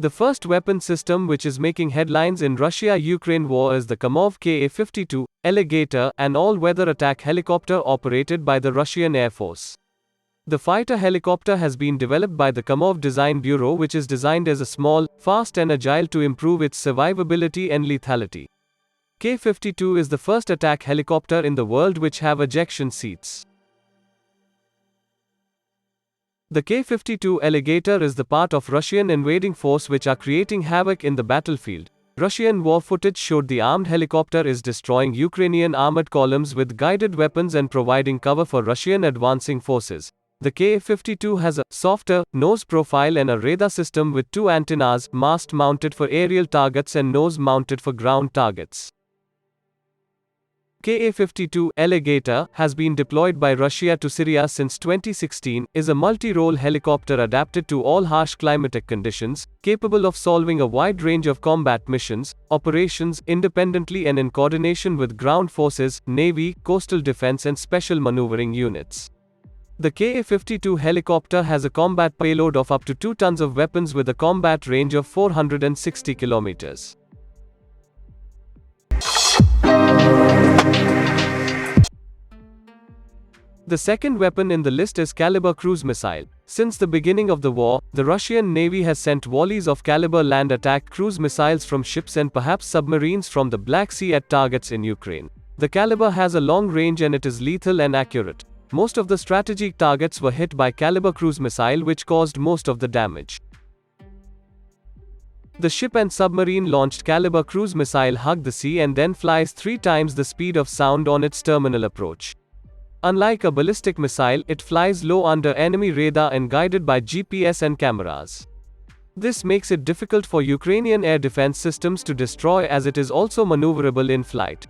The first weapon system which is making headlines in Russia-Ukraine war is the Kamov Ka-52 Alligator, an all-weather attack helicopter operated by the Russian Air Force. The fighter helicopter has been developed by the Kamov Design Bureau, which is designed as a small, fast and agile to improve its survivability and lethality. K-52 is the first attack helicopter in the world which have ejection seats. The K-52 Alligator is the part of Russian invading force which are creating havoc in the battlefield. Russian war footage showed the armed helicopter is destroying Ukrainian armored columns with guided weapons and providing cover for Russian advancing forces. The Ka-52 has a softer nose profile and a radar system with two antennas, mast mounted for aerial targets and nose mounted for ground targets. Ka-52 Alligator has been deployed by Russia to Syria since 2016, is a multi-role helicopter adapted to all harsh climatic conditions, capable of solving a wide range of combat missions, operations independently and in coordination with ground forces, navy, coastal defense and special maneuvering units. The Ka-52 helicopter has a combat payload of up to 2 tons of weapons with a combat range of 460 kilometers. The second weapon in the list is Calibre cruise missile. Since the beginning of the war, the Russian Navy has sent volleys of Calibre land attack cruise missiles from ships and perhaps submarines from the Black Sea at targets in Ukraine. The Calibre has a long range and it is lethal and accurate. Most of the strategic targets were hit by Calibre cruise missile, which caused most of the damage. The ship and submarine launched Calibre cruise missile hug the sea and then flies 3 times the speed of sound on its terminal approach. Unlike a ballistic missile, it flies low under enemy radar and guided by GPS and cameras. This makes it difficult for Ukrainian air defense systems to destroy, as it is also maneuverable in flight.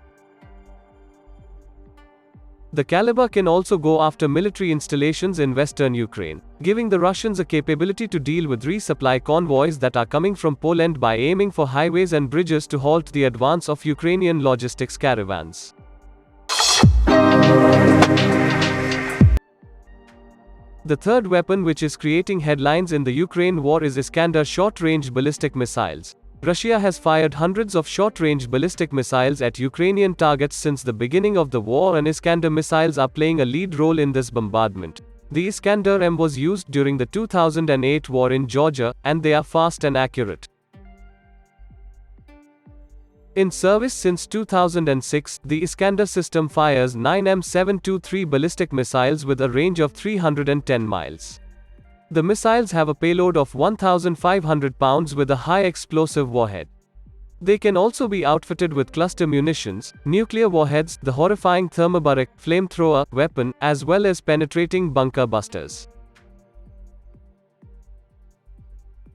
The Calibre can also go after military installations in western Ukraine, giving the Russians a capability to deal with resupply convoys that are coming from Poland by aiming for highways and bridges to halt the advance of Ukrainian logistics caravans. The third weapon which is creating headlines in the Ukraine war is Iskander short-range ballistic missiles. Russia has fired hundreds of short-range ballistic missiles at Ukrainian targets since the beginning of the war, and Iskander missiles are playing a lead role in this bombardment. The Iskander M was used during the 2008 war in Georgia, and they are fast and accurate. In service since 2006, the Iskander system fires 9 M723 ballistic missiles with a range of 310 miles. The missiles have a payload of 1,500 pounds with a high explosive warhead. They can also be outfitted with cluster munitions, nuclear warheads, the horrifying thermobaric flamethrower weapon, as well as penetrating bunker busters.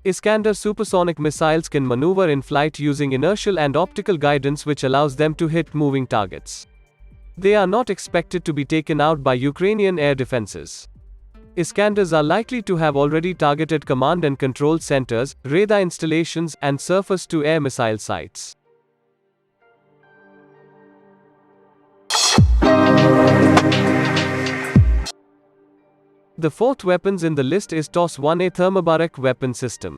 Iskander supersonic missiles can maneuver in flight using inertial and optical guidance, which allows them to hit moving targets. They are not expected to be taken out by Ukrainian air defenses. Iskanders are likely to have already targeted command and control centers, radar installations, and surface-to-air missile sites. The fourth weapons in the list is TOS-1A thermobaric weapon system.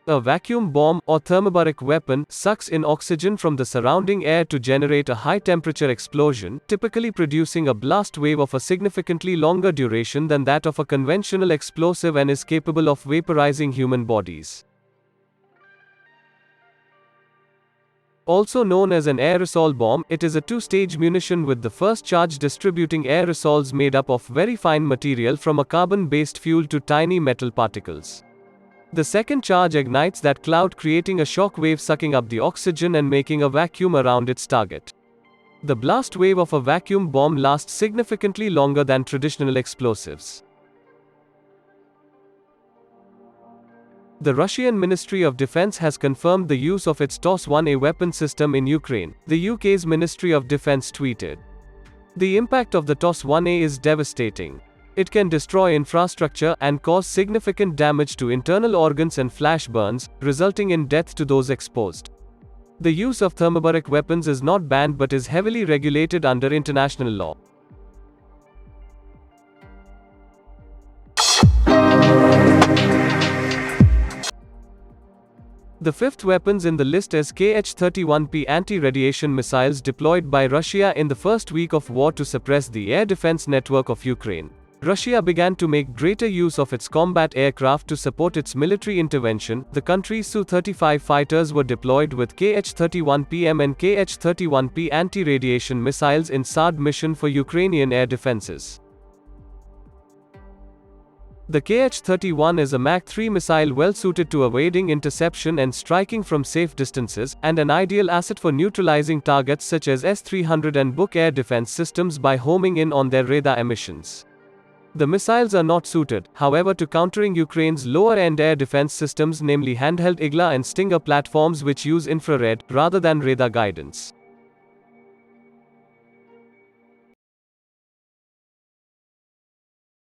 A vacuum bomb or thermobaric weapon sucks in oxygen from the surrounding air to generate a high-temperature explosion, typically producing a blast wave of a significantly longer duration than that of a conventional explosive, and is capable of vaporizing human bodies. Also known as an aerosol bomb, it is a two-stage munition with the first charge distributing aerosols made up of very fine material from a carbon-based fuel to tiny metal particles. The second charge ignites that cloud, creating a shock wave sucking up the oxygen and making a vacuum around its target. The blast wave of a vacuum bomb lasts significantly longer than traditional explosives. The Russian Ministry of Defense has confirmed the use of its TOS-1A weapon system in Ukraine, the UK's Ministry of Defense tweeted. The impact of the TOS-1A is devastating. It can destroy infrastructure and cause significant damage to internal organs and flash burns, resulting in death to those exposed. The use of thermobaric weapons is not banned but is heavily regulated under international law. The fifth weapons in the list is Kh-31P anti-radiation missiles deployed by Russia in the first week of war to suppress the air defense network of Ukraine. Russia began to make greater use of its combat aircraft to support its military intervention. The country's Su-35 fighters were deployed with Kh-31PM and Kh-31P anti-radiation missiles in SAD mission for Ukrainian air defenses. The Kh-31 is a Mach 3 missile well suited to evading interception and striking from safe distances, and an ideal asset for neutralizing targets such as S-300 and Buk air defense systems by homing in on their radar emissions. The missiles are not suited, however, to countering Ukraine's lower-end air defense systems, namely handheld Igla and Stinger platforms which use infrared, rather than radar guidance.